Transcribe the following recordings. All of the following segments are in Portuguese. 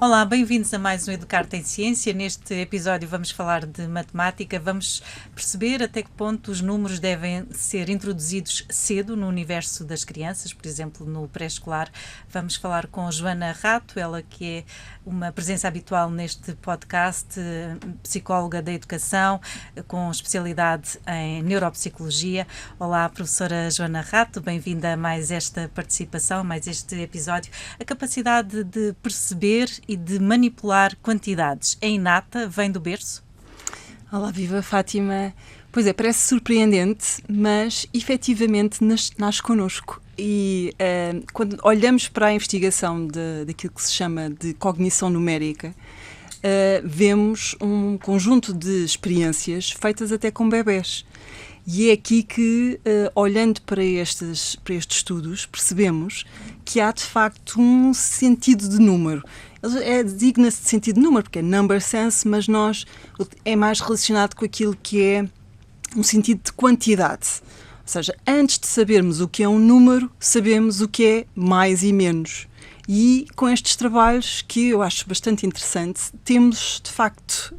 Olá, bem-vindos a mais um Educar-te em Ciência. Neste episódio vamos falar de matemática, vamos perceber até que ponto os números devem ser introduzidos cedo no universo das crianças, por exemplo, no pré-escolar. Vamos falar com Joana Rato, ela que é uma presença habitual neste podcast, psicóloga da educação, com especialidade em neuropsicologia. Olá, professora Joana Rato, bem-vinda a mais esta participação, mais este episódio. A capacidade de perceber e de manipular quantidades é inata, vem do berço? Olá, viva Fátima. Pois é, parece surpreendente, mas efetivamente nasce connosco. E quando olhamos para a investigação daquilo que se chama de cognição numérica, vemos um conjunto de experiências feitas até com bebés. E é aqui que, olhando para estes estudos, percebemos que há de facto um sentido de número. Designa-se de sentido de número, porque é number sense, mas é mais relacionado com aquilo que é um sentido de quantidade. Ou seja, antes de sabermos o que é um número, sabemos o que é mais e menos. E com estes trabalhos, que eu acho bastante interessante, temos, de facto,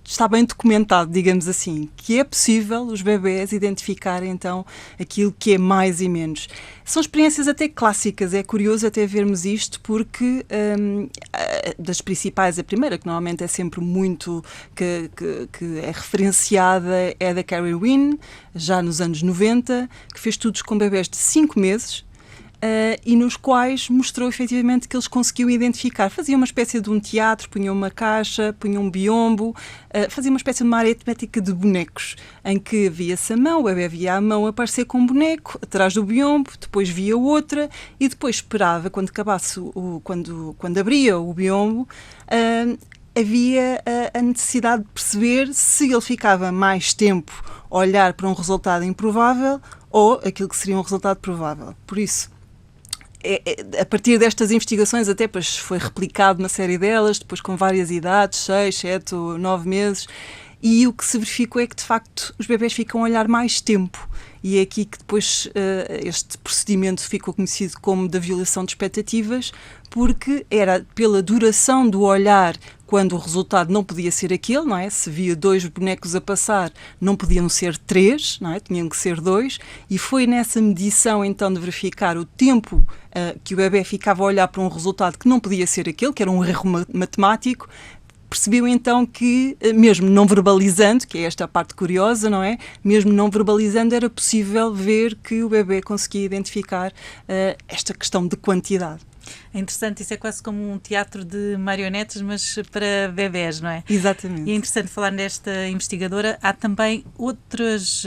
está bem documentado, digamos assim, que é possível os bebés identificarem, então, aquilo que é mais e menos. São experiências até clássicas, é curioso até vermos isto, porque das principais, a primeira, que normalmente é sempre muito, que é referenciada, é da Karen Wynne, já nos anos 90, que fez estudos com bebés de 5 meses, e nos quais mostrou efetivamente que eles conseguiam identificar. Fazia uma espécie de um teatro, punham uma caixa, punham um biombo, fazia uma espécie de uma aritmética de bonecos, em que via-se a mão, o bebê via a mão aparecer com um boneco atrás do biombo, depois via outra e depois esperava, quando acabasse, quando abria o biombo, havia a necessidade de perceber se ele ficava mais tempo a olhar para um resultado improvável ou aquilo que seria um resultado provável. Por isso, a partir destas investigações, até depois foi replicado uma série delas, depois com várias idades, 6, 7, 9 meses, e o que se verificou é que, de facto, os bebés ficam a olhar mais tempo. E é aqui que depois este procedimento ficou conhecido como da violação de expectativas, porque era pela duração do olhar, quando o resultado não podia ser aquele, não é? Se via 2 bonecos a passar, não podiam ser 3, não é? Tinham que ser 2, e foi nessa medição, então, de verificar o tempo que o bebé ficava a olhar para um resultado que não podia ser aquele, que era um erro matemático, percebeu então que, mesmo não verbalizando, que é esta a parte curiosa, não é? Mesmo não verbalizando, era possível ver que o bebé conseguia identificar esta questão de quantidade. É interessante, isso é quase como um teatro de marionetes, mas para bebés, não é? Exatamente. E é interessante falar nesta investigadora. Há também outras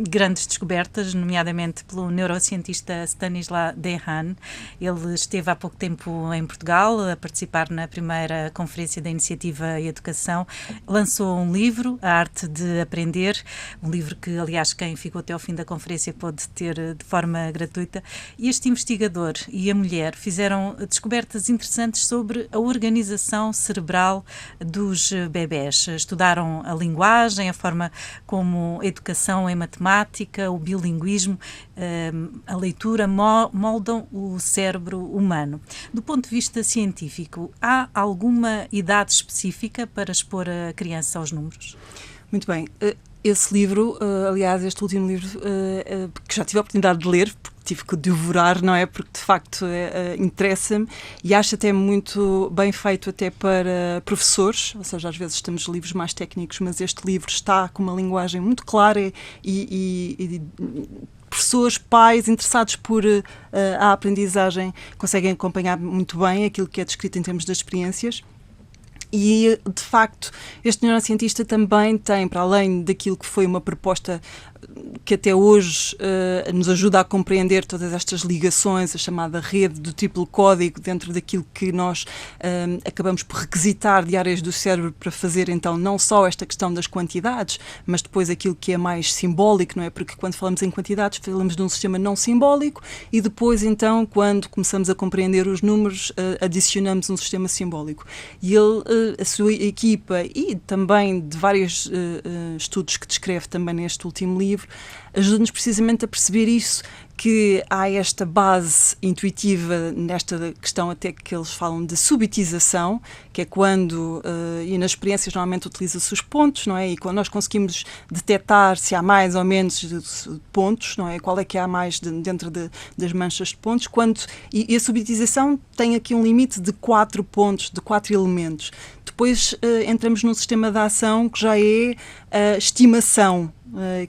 grandes descobertas, nomeadamente pelo neurocientista Stanislas Dehaene. Ele esteve há pouco tempo em Portugal a participar na primeira conferência da Iniciativa Educação. Lançou um livro, A Arte de Aprender, um livro que, aliás, quem ficou até ao fim da conferência pode ter de forma gratuita. E este investigador e a mulher fizeram descobertas interessantes sobre a organização cerebral dos bebés. Estudaram a linguagem, a forma como a educação em matemática, o bilinguismo, a leitura moldam o cérebro humano. Do ponto de vista científico, há alguma idade específica para expor a criança aos números? Muito bem. Esse livro, aliás, este último livro, que já tive a oportunidade de ler, porque tive que devorar, não é? Porque, de facto, interessa-me e acho até muito bem feito até para professores, ou seja, às vezes temos livros mais técnicos, mas este livro está com uma linguagem muito clara e professores, pais interessados por a aprendizagem conseguem acompanhar muito bem aquilo que é descrito em termos das experiências. E, de facto, este neurocientista também tem, para além daquilo que foi uma proposta que até hoje nos ajuda a compreender todas estas ligações, a chamada rede do triplo código dentro daquilo que nós acabamos por requisitar de áreas do cérebro para fazer então não só esta questão das quantidades, mas depois aquilo que é mais simbólico, não é? Porque quando falamos em quantidades falamos de um sistema não simbólico e depois então quando começamos a compreender os números adicionamos um sistema simbólico. E a sua equipa e também de vários estudos que descreve também neste último livro, ajuda-nos precisamente a perceber isso, que há esta base intuitiva nesta questão até que eles falam de subitização, que é quando, e nas experiências normalmente utiliza-se os pontos, não é? E quando nós conseguimos detectar se há mais ou menos pontos, não é? Qual é que há mais dentro das manchas de pontos, e a subitização tem aqui um limite de 4 pontos, de 4 elementos. Depois entramos num sistema de ação que já é a estimação,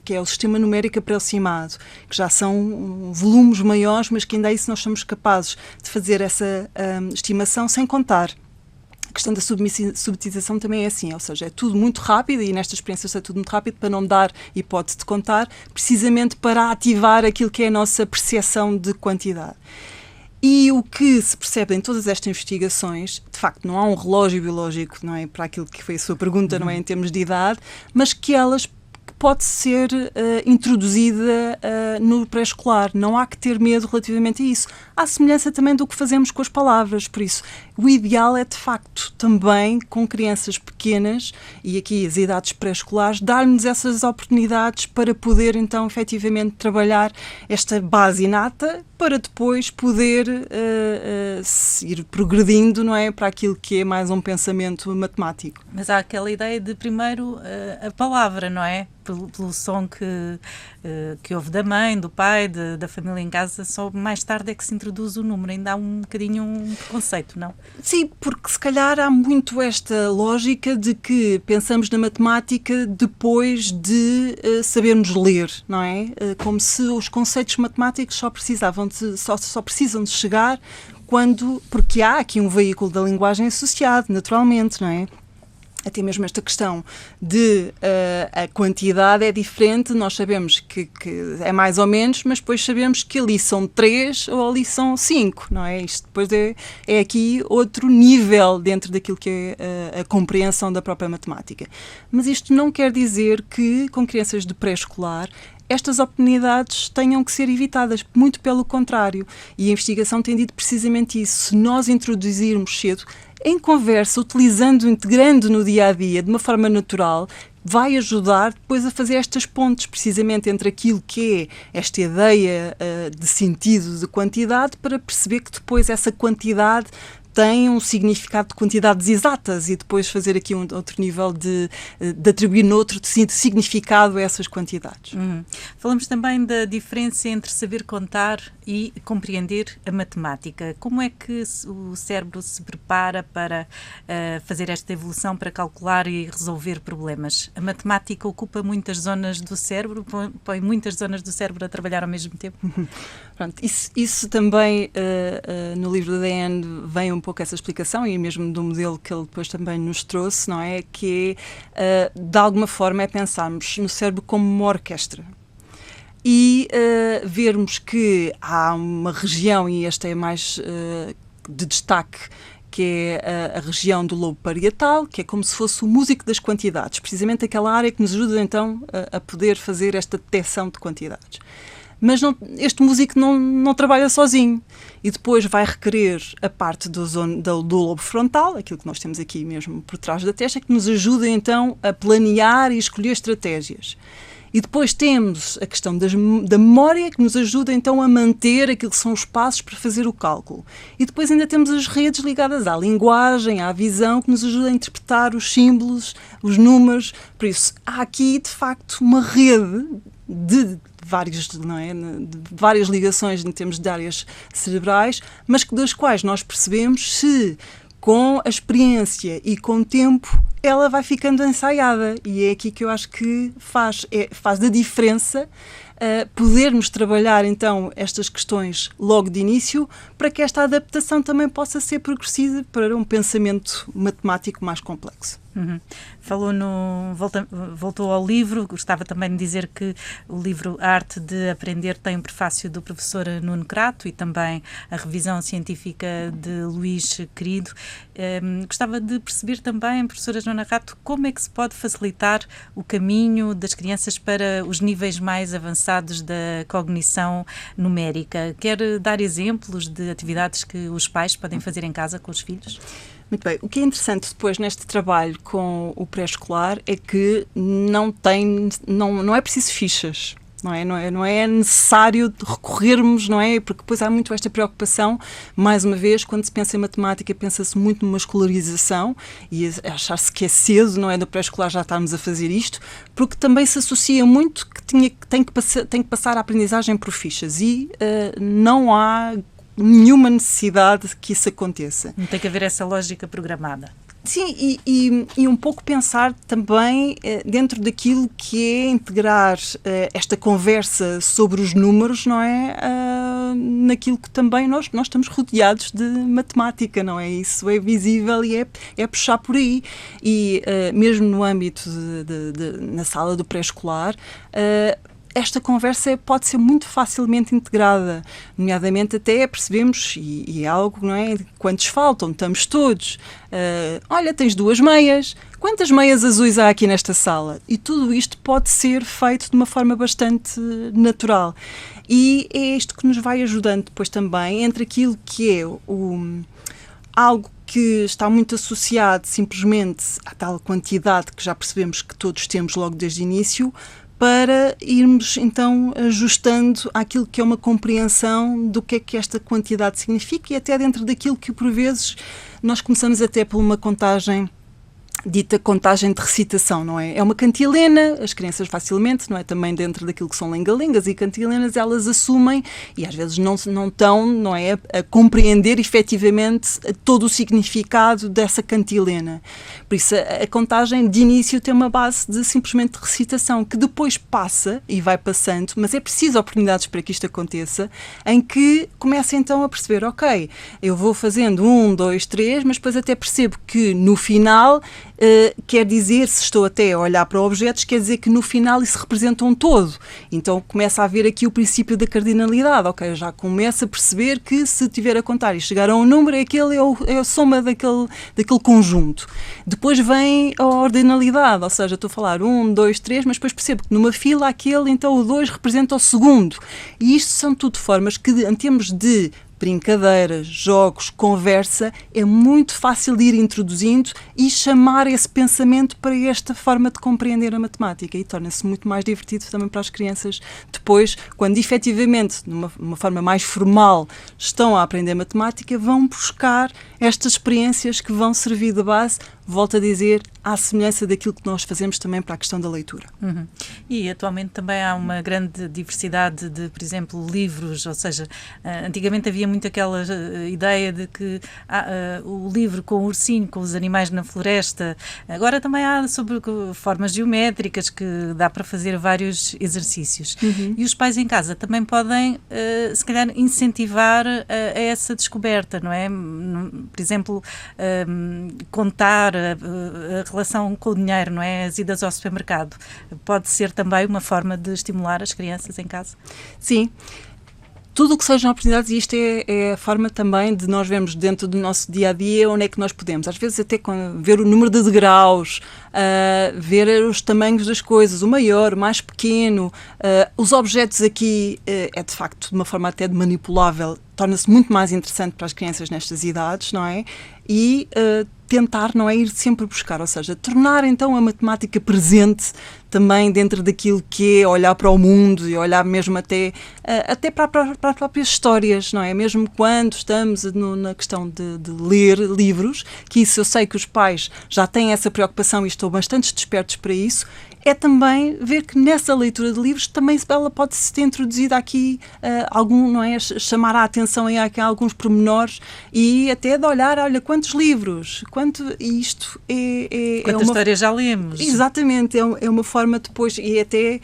que é o sistema numérico aproximado, que já são volumes maiores, mas que ainda isso nós somos capazes de fazer essa estimação sem contar. A questão da subitização também é assim, ou seja, é tudo muito rápido e nestas experiências é tudo muito rápido para não dar hipótese de contar, precisamente para ativar aquilo que é a nossa percepção de quantidade. E o que se percebe em todas estas investigações, de facto, não há um relógio biológico, não é, para aquilo que foi a sua pergunta, não é, em termos de idade, mas que elas pode ser introduzida no pré-escolar. Não há que ter medo relativamente a isso. Há semelhança também do que fazemos com as palavras, por isso o ideal é de facto também com crianças pequenas e aqui as idades pré-escolares dar-nos essas oportunidades para poder então efetivamente trabalhar esta base inata para depois poder ir progredindo, não é, para aquilo que é mais um pensamento matemático. Mas há aquela ideia de primeiro a palavra, não é? Pelo som que houve da mãe, do pai, da família em casa, só mais tarde é que se introduz o número. Ainda há um bocadinho um preconceito, não? Sim, porque se calhar há muito esta lógica de que pensamos na matemática depois de sabermos ler, não é? Como se os conceitos matemáticos só precisam de chegar porque há aqui um veículo da linguagem associado, naturalmente, não é? Até mesmo esta questão de a quantidade é diferente, nós sabemos que é mais ou menos, mas depois sabemos que ali são 3 ou ali são 5, não é? Isto depois é aqui outro nível dentro daquilo que é a compreensão da própria matemática. Mas isto não quer dizer que com crianças de pré-escolar estas oportunidades tenham que ser evitadas, muito pelo contrário. E a investigação tem dito precisamente isso. Se nós introduzirmos cedo, em conversa, integrando no dia-a-dia, de uma forma natural, vai ajudar depois a fazer estas pontes, precisamente entre aquilo que é esta ideia de sentido de quantidade, para perceber que depois essa quantidade tem um significado de quantidades exatas e depois fazer aqui um outro nível de atribuir outro significado a essas quantidades. Falamos também da diferença entre saber contar e compreender a matemática. Como é que o cérebro se prepara para fazer esta evolução, para calcular e resolver problemas? A matemática ocupa muitas zonas do cérebro, põe muitas zonas do cérebro a trabalhar ao mesmo tempo? Pronto, isso também no livro da Diane vem um pouco essa explicação e mesmo do modelo que ele depois também nos trouxe, não é? Que de alguma forma é pensarmos no cérebro como uma orquestra e vermos que há uma região, e esta é mais de destaque, que é a região do lobo parietal, que é como se fosse o músico das quantidades, precisamente aquela área que nos ajuda então a poder fazer esta detecção de quantidades. Mas este músico não trabalha sozinho e depois vai requerer a parte do lobo frontal, aquilo que nós temos aqui mesmo por trás da testa, que nos ajuda então a planear e escolher estratégias. E depois temos a questão da memória, que nos ajuda então a manter aquilo que são os passos para fazer o cálculo. E depois ainda temos as redes ligadas à linguagem, à visão, que nos ajuda a interpretar os símbolos, os números. Por isso, há aqui de facto uma rede de várias ligações em termos de áreas cerebrais, mas das quais nós percebemos se, com a experiência e com o tempo, ela vai ficando ensaiada. E é aqui que eu acho que faz da diferença podermos trabalhar então estas questões logo de início, para que esta adaptação também possa ser progressiva para um pensamento matemático mais complexo. Falou voltou ao livro, gostava também de dizer que o livro A Arte de Aprender tem um prefácio do professor Nuno Crato e também a revisão científica de Luís Querido. Gostava de perceber também, professora Joana Rato, como é que se pode facilitar o caminho das crianças para os níveis mais avançados da cognição numérica. Quer dar exemplos de atividades que os pais podem fazer em casa com os filhos? Muito bem. O que é interessante depois neste trabalho com o pré-escolar é que não é preciso fichas. Não é necessário recorrermos, não é? Porque depois há muito esta preocupação, mais uma vez, quando se pensa em matemática, pensa-se muito numa escolarização e achar-se que é cedo, não é? Do pré-escolar já estarmos a fazer isto, porque também se associa muito que tem que passar a aprendizagem por fichas e não há nenhuma necessidade que isso aconteça. Não tem que haver essa lógica programada. Sim, e um pouco pensar também dentro daquilo que é integrar esta conversa sobre os números, não é? Naquilo que também nós estamos rodeados de matemática, não é? Isso é visível e é puxar por aí. E mesmo no âmbito na sala do pré-escolar, esta conversa pode ser muito facilmente integrada, nomeadamente até percebemos, e é algo, não é? Quantos faltam? Estamos todos. Olha, tens 2 meias. Quantas meias azuis há aqui nesta sala? E tudo isto pode ser feito de uma forma bastante natural. E é isto que nos vai ajudando depois também entre aquilo que é algo que está muito associado simplesmente à tal quantidade que já percebemos que todos temos logo desde o início, para irmos, então, ajustando àquilo que é uma compreensão do que é que esta quantidade significa e até dentro daquilo que, por vezes, nós começamos até por uma contagem, dita contagem de recitação, não é? É uma cantilena, as crianças facilmente, não é? Também dentro daquilo que são lenga-lengas e cantilenas, elas assumem e às vezes não estão, não é? A compreender efetivamente todo o significado dessa cantilena. Por isso, a contagem de início tem uma base de simplesmente recitação, que depois passa e vai passando, mas é preciso oportunidades para que isto aconteça, em que começa então a perceber, ok, eu vou fazendo 1, 2, 3, mas depois até percebo que no final quer dizer, se estou até a olhar para objetos, quer dizer que no final isso representa um todo. Então começa a haver aqui o princípio da cardinalidade. Ok, já começa a perceber que se estiver a contar e chegar a um número, é a soma daquele conjunto. Depois vem a ordinalidade, ou seja, estou a falar 1, 2, 3, mas depois percebo que numa fila aquele, então o 2 representa o segundo. E isto são tudo formas que, em termos de brincadeiras, jogos, conversa, é muito fácil de ir introduzindo e chamar esse pensamento para esta forma de compreender a matemática e torna-se muito mais divertido também para as crianças depois, quando efetivamente, numa forma mais formal, estão a aprender matemática, vão buscar estas experiências que vão servir de base, volto a dizer, à semelhança daquilo que nós fazemos também para a questão da leitura. E atualmente também há uma grande diversidade de, por exemplo, livros, ou seja, antigamente havia muito aquela ideia de que o livro com o ursinho, com os animais na floresta, agora também há sobre formas geométricas que dá para fazer vários exercícios. E os pais em casa também podem, se calhar, incentivar a essa descoberta, não é? Por exemplo, contar a relação com o dinheiro, não é? As idas ao supermercado. Pode ser também uma forma de estimular as crianças em casa? Sim. Tudo o que sejam oportunidades, e isto é a forma também de nós vermos dentro do nosso dia-a-dia onde é que nós podemos. Às vezes até ver o número de degraus, ver os tamanhos das coisas, o maior, o mais pequeno. Os objetos aqui é de facto de uma forma até de manipulável, torna-se muito mais interessante para as crianças nestas idades, não é? E tentar, não é, ir sempre buscar, ou seja, tornar então a matemática presente também dentro daquilo que é olhar para o mundo e olhar mesmo até para as próprias histórias, não é? Mesmo quando estamos na questão de ler livros, que isso eu sei que os pais já têm essa preocupação e estão bastante despertos para isso, é também ver que nessa leitura de livros também ela pode ser introduzida aqui algum, não é? Chamar a atenção aqui a alguns pormenores e até de olhar, olha, quantos livros, isto quantas histórias já lemos. Exatamente, é uma forma depois e até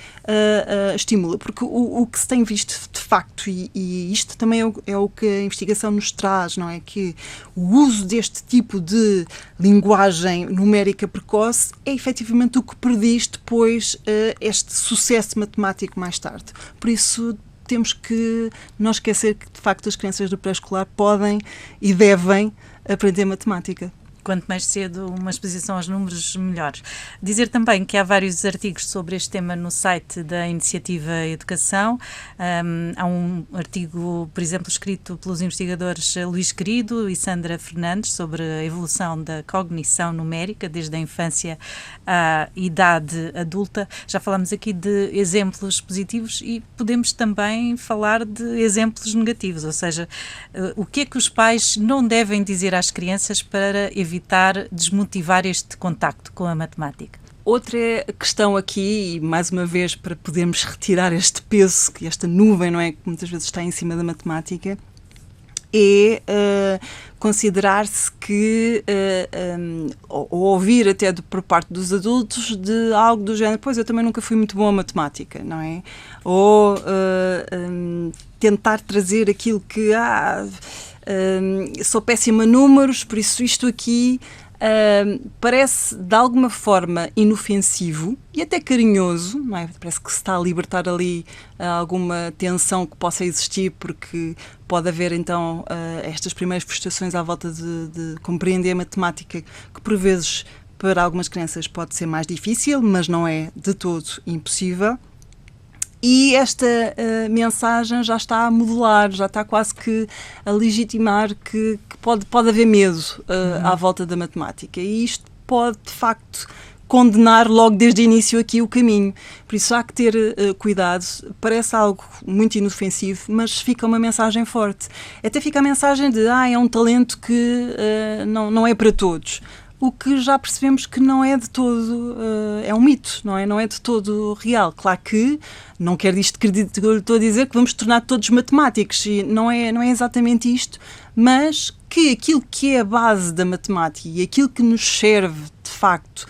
estimula, porque o que se tem visto de facto, e isto também é o que a investigação nos traz, não é? Que o uso deste tipo de linguagem numérica precoce é efetivamente o que prediz depois este sucesso matemático mais tarde. Por isso temos que não esquecer que de facto as crianças do pré-escolar podem e devem aprender matemática. Quanto mais cedo uma exposição aos números, melhor. Dizer também que há vários artigos sobre este tema no site da Iniciativa Educação. Há um artigo, por exemplo, escrito pelos investigadores Luís Querido e Sandra Fernandes sobre a evolução da cognição numérica desde a infância à idade adulta. Já falamos aqui de exemplos positivos e podemos também falar de exemplos negativos, ou seja, o que é que os pais não devem dizer às crianças para evitar desmotivar este contacto com a matemática? Outra questão aqui, e mais uma vez para podermos retirar este peso, que esta nuvem, não é, que muitas vezes está em cima da matemática, é considerar-se que, ou ouvir até por parte dos adultos de algo do género, pois eu também nunca fui muito bom a matemática, não é? Ou tentar trazer aquilo que sou péssima a números, por isso isto aqui parece de alguma forma inofensivo e até carinhoso, não é? Parece que se está a libertar ali alguma tensão que possa existir, porque pode haver então estas primeiras frustrações à volta de compreender a matemática, que por vezes para algumas crianças pode ser mais difícil, mas não é de todo impossível. E esta mensagem já está a modular, já está quase que a legitimar que pode haver medo à volta da matemática. E isto pode, de facto, condenar logo desde o início aqui o caminho. Por isso há que ter cuidado. Parece algo muito inofensivo, mas fica uma mensagem forte. Até fica a mensagem de é um talento que não é para todos. O que já percebemos que não é de todo, é um mito, não é de todo real. Claro que não quer isto que eu estou a dizer que vamos tornar todos matemáticos, e não é exatamente isto, mas que aquilo que é a base da matemática e aquilo que nos serve, de facto,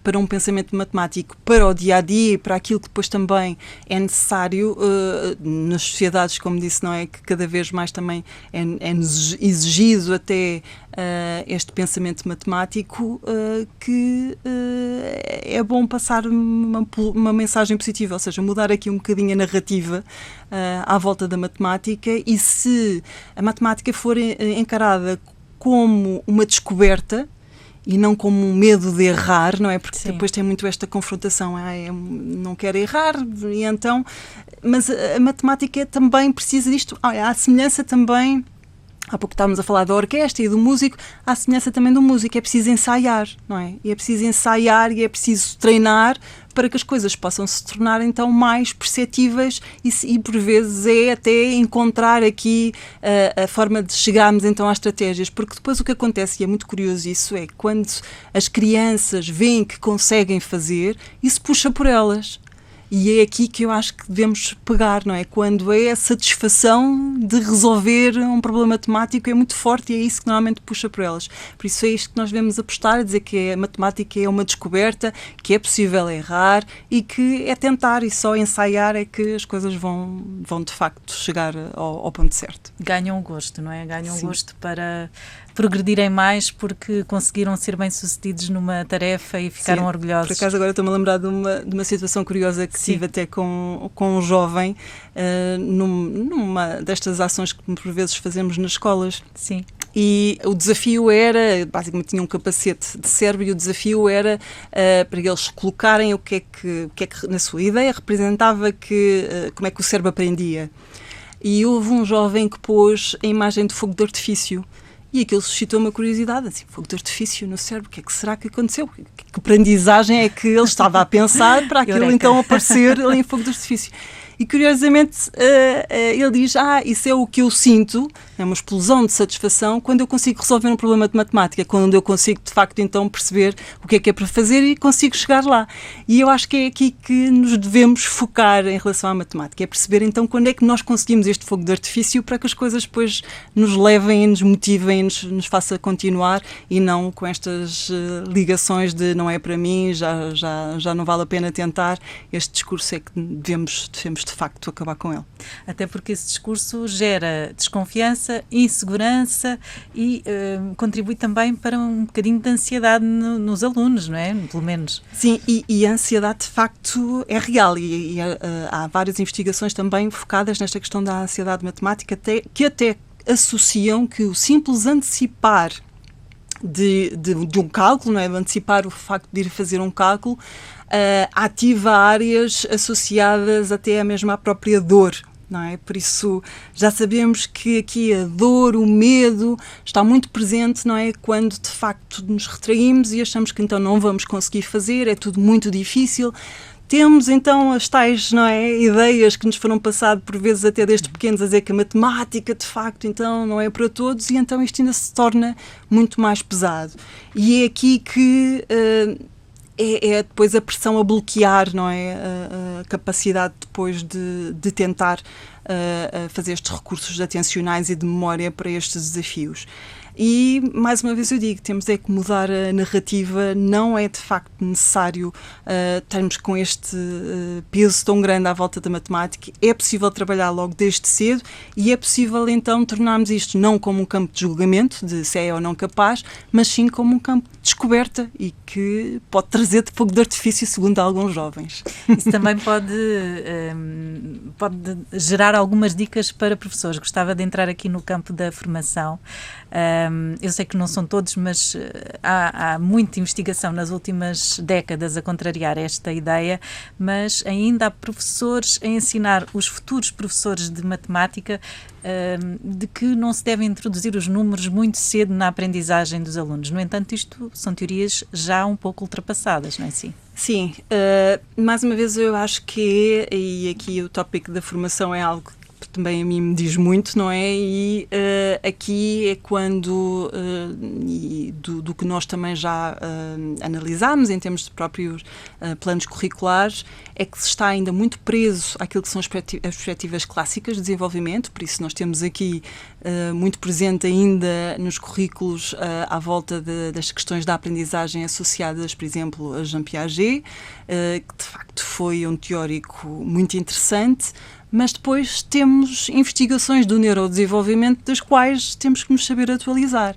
para um pensamento matemático, para o dia-a-dia e para aquilo que depois também é necessário nas sociedades, como disse, não é? Que cada vez mais também é exigido até este pensamento matemático, que é bom passar uma mensagem positiva, ou seja, mudar aqui um bocadinho a narrativa à volta da matemática, e se a matemática for encarada como uma descoberta e não como um medo de errar, não é? Porque Sim. Depois tem muito esta confrontação, eu não quero errar, e então, mas a matemática também precisa disto, há semelhança também, há pouco estávamos a falar da orquestra e do músico, há semelhança também do músico, é preciso ensaiar, não é? E é preciso ensaiar e é preciso treinar para que as coisas possam se tornar então mais perceptíveis e por vezes é até encontrar aqui a forma de chegarmos então às estratégias, porque depois o que acontece, e é muito curioso isso, é quando as crianças veem que conseguem fazer, isso puxa por elas. E é aqui que eu acho que devemos pegar, não é? Quando é a satisfação de resolver um problema matemático é muito forte e é isso que normalmente puxa por elas. Por isso é isto que nós devemos apostar, a dizer que a matemática é uma descoberta, que é possível errar e que é tentar e só ensaiar é que as coisas vão de facto chegar ao ponto certo. Ganham o gosto, não é? Ganham o gosto para progredirem mais porque conseguiram ser bem-sucedidos numa tarefa e ficaram orgulhosos. Por acaso agora estou-me a lembrar de uma situação curiosa que tive até com um jovem numa destas ações que por vezes fazemos nas escolas. Sim. E o desafio era, basicamente tinha um capacete de cérebro e o desafio era para eles colocarem o que é que na sua ideia representava como é que o cérebro aprendia. E houve um jovem que pôs a imagem de fogo de artifício. E aquilo suscitou uma curiosidade, assim, fogo de artifício no cérebro, o que é que será que aconteceu? Que aprendizagem é que ele estava a pensar para aquilo então aparecer ali em fogo de artifício? e curiosamente ele diz, isso é o que eu sinto, é uma explosão de satisfação quando eu consigo resolver um problema de matemática, quando eu consigo de facto então perceber o que é para fazer e consigo chegar lá. E eu acho que é aqui que nos devemos focar em relação à matemática, é perceber então quando é que nós conseguimos este fogo de artifício para que as coisas depois nos levem, nos motivem, nos faça continuar e não com estas ligações de não é para mim, já não vale a pena tentar. Este discurso é que devemos de facto acabar com ele. Até porque esse discurso gera desconfiança, insegurança e contribui também para um bocadinho de ansiedade nos alunos, não é? Pelo menos. Sim, e a ansiedade de facto é real e há várias investigações também focadas nesta questão da ansiedade matemática que até associam que o simples antecipar de um cálculo, não é? Antecipar o facto de ir fazer um cálculo ativa áreas associadas até mesmo à própria dor. Não é? Por isso já sabemos que aqui a dor, o medo está muito presente, não é? Quando de facto nos retraímos e achamos que então não vamos conseguir fazer, é tudo muito difícil. Temos então as tais, não é, ideias que nos foram passadas por vezes até desde pequenos a dizer que a matemática de facto então não é para todos e então isto ainda se torna muito mais pesado. E é aqui que é depois a pressão a bloquear, não é, a capacidade depois de tentar fazer estes recursos atencionais e de memória para estes desafios. E, mais uma vez eu digo, temos é que mudar a narrativa, não é de facto necessário estarmos com este peso tão grande à volta da matemática, é possível trabalhar logo desde cedo e é possível então tornarmos isto não como um campo de julgamento, de se é ou não capaz, mas sim como um campo de descoberta e que pode trazer de fogo de artifício, segundo alguns jovens. Isso também pode gerar algumas dicas para professores. Gostava de entrar aqui no campo da formação. Eu sei que não são todos, mas há muita investigação nas últimas décadas a contrariar esta ideia, mas ainda há professores a ensinar os futuros professores de matemática de que não se devem introduzir os números muito cedo na aprendizagem dos alunos. No entanto, isto são teorias já um pouco ultrapassadas, não é assim? Sim, mais uma vez eu acho que e aqui o tópico da formação é algo que também a mim me diz muito, não é? E aqui é quando, do que nós também já analisámos em termos de próprios planos curriculares, é que se está ainda muito preso àquilo que são as perspectivas clássicas de desenvolvimento, por isso nós temos aqui muito presente ainda nos currículos à volta das questões da aprendizagem associadas, por exemplo, a Jean Piaget, que de facto foi um teórico muito interessante, mas depois temos investigações do neurodesenvolvimento das quais temos que nos saber atualizar.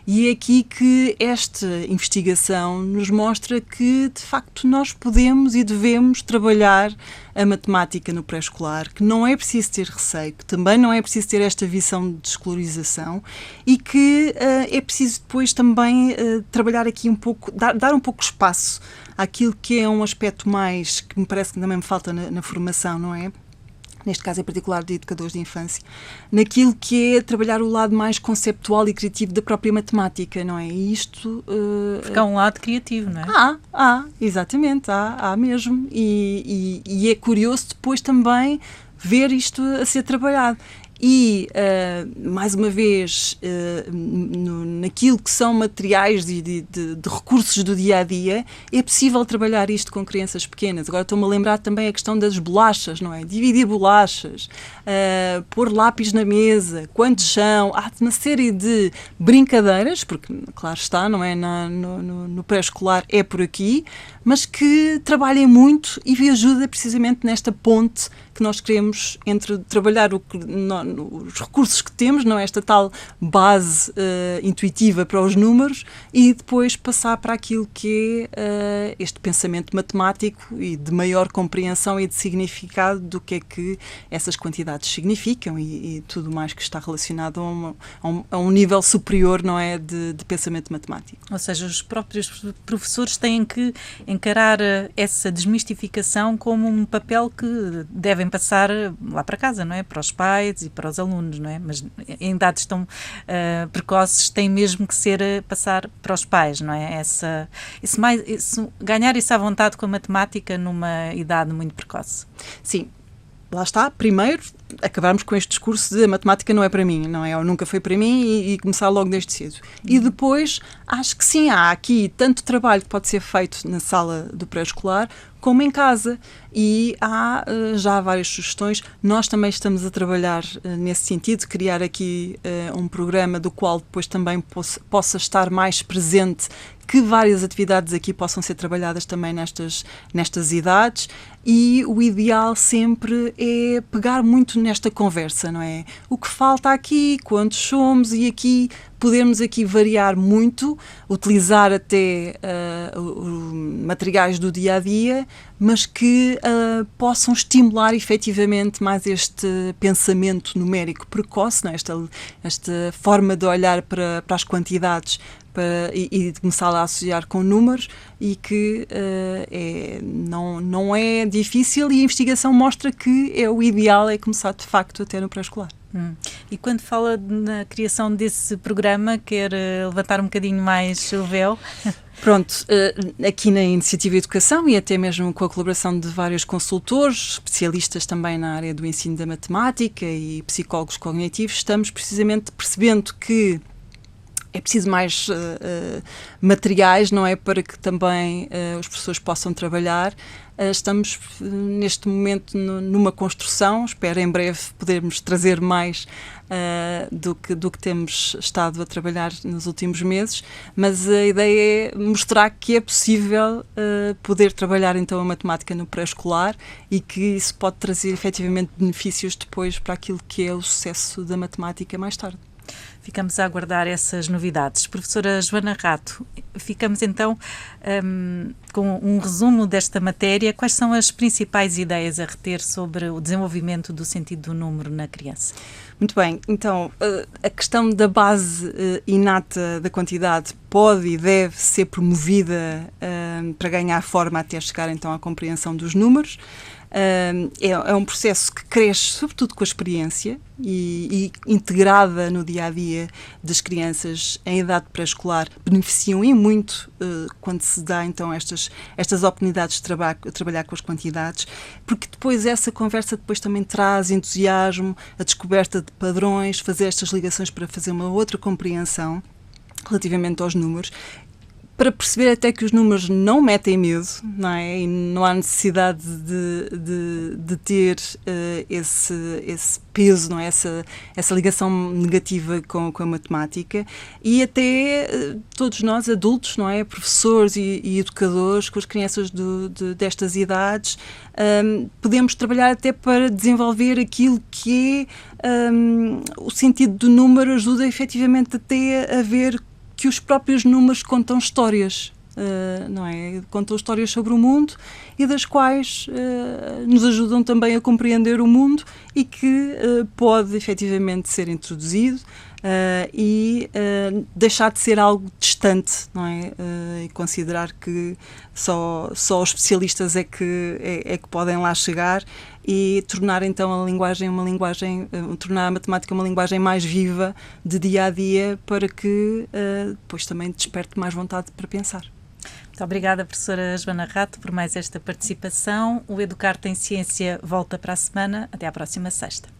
E é aqui que esta investigação nos mostra que, de facto, nós podemos e devemos trabalhar a matemática no pré-escolar, que não é preciso ter receio, que também não é preciso ter esta visão de descolorização e que é preciso depois também trabalhar aqui um pouco, dar um pouco espaço àquilo que é um aspecto mais, que me parece que também me falta na formação, não é? Neste caso em particular de educadores de infância, naquilo que é trabalhar o lado mais conceptual e criativo da própria matemática, não é? E isto... Porque há um lado criativo, não é? Exatamente, há mesmo. E é curioso depois também ver isto a ser trabalhado. E, mais uma vez, naquilo que são materiais de recursos do dia-a-dia, é possível trabalhar isto com crianças pequenas. Agora estou-me a lembrar também a questão das bolachas, não é? Dividir bolachas, pôr lápis na mesa, quantos são, há uma série de brincadeiras, porque, claro está, não é? No pré-escolar é por aqui, mas que trabalhem muito e ajuda precisamente nesta ponte que nós queremos entre trabalhar os recursos que temos, não é? Esta tal base intuitiva para os números e depois passar para aquilo que é este pensamento matemático e de maior compreensão e de significado do que é que essas quantidades significam e tudo mais que está relacionado a um nível superior, não é? De pensamento matemático. Ou seja, os próprios professores têm que encarar essa desmistificação como um papel que devem passar lá para casa, não é? Para os pais e para os alunos, não é? Mas em idades tão precoces tem mesmo que ser passar para os pais, não é? Ganhar essa vontade com a matemática numa idade muito precoce. Sim. lá está, primeiro, acabarmos com este discurso de a matemática não é para mim, não é? Ou nunca foi para mim e começar logo desde cedo. E depois, acho que sim, há aqui tanto trabalho que pode ser feito na sala do pré-escolar como em casa. E há já várias sugestões. Nós também estamos a trabalhar nesse sentido, criar aqui um programa do qual depois também possa estar mais presente, que várias atividades aqui possam ser trabalhadas também nestas idades, e o ideal sempre é pegar muito nesta conversa, não é? O que falta aqui, quantos somos, e aqui podermos aqui variar muito, utilizar até materiais do dia-a-dia, mas que possam estimular efetivamente mais este pensamento numérico precoce, não é? Esta forma de olhar para as quantidades e de começar a associar com números, e que não é difícil, e a investigação mostra que o ideal é começar de facto até no pré-escolar. E quando fala na criação desse programa, quer levantar um bocadinho mais o véu? Pronto, aqui na Iniciativa Educação, e até mesmo com a colaboração de vários consultores, especialistas também na área do ensino da matemática e psicólogos cognitivos, estamos precisamente percebendo que é preciso mais materiais, não é? Para que também os professores possam trabalhar. Estamos neste momento numa construção, espero em breve podermos trazer mais do que temos estado a trabalhar nos últimos meses, mas a ideia é mostrar que é possível poder trabalhar então a matemática no pré-escolar, e que isso pode trazer efetivamente benefícios depois para aquilo que é o sucesso da matemática mais tarde. Ficamos a aguardar essas novidades. Professora Joana Rato, ficamos então com um resumo desta matéria. Quais são as principais ideias a reter sobre o desenvolvimento do sentido do número na criança? Muito bem, então a questão da base inata da quantidade pode e deve ser promovida para ganhar forma até chegar então à compreensão dos números. É um processo que cresce sobretudo com a experiência e integrada no dia-a-dia das crianças em idade pré-escolar, beneficiam e muito quando se dá então estas oportunidades de trabalhar com as quantidades, porque depois essa conversa depois também traz entusiasmo, a descoberta de padrões, fazer estas ligações para fazer uma outra compreensão relativamente aos números, para perceber até que os números não metem medo, não é? E não há necessidade de ter esse peso, não é? Essa ligação negativa com a matemática, e até todos nós, adultos, não é? Professores e educadores, com as crianças destas idades, podemos trabalhar até para desenvolver aquilo que é o sentido do número, ajuda efetivamente até a ver que os próprios números contam histórias, não é? Contam histórias sobre o mundo, e das quais nos ajudam também a compreender o mundo, e que pode efetivamente ser introduzido e deixar de ser algo distante, não é? E considerar que só os especialistas é que podem lá chegar, e tornar então tornar a matemática uma linguagem mais viva de dia a dia, para que depois também desperte mais vontade para pensar. Muito obrigada, professora Joana Rato, por mais esta participação. O Educar-te em Ciência volta para a semana. Até à próxima sexta.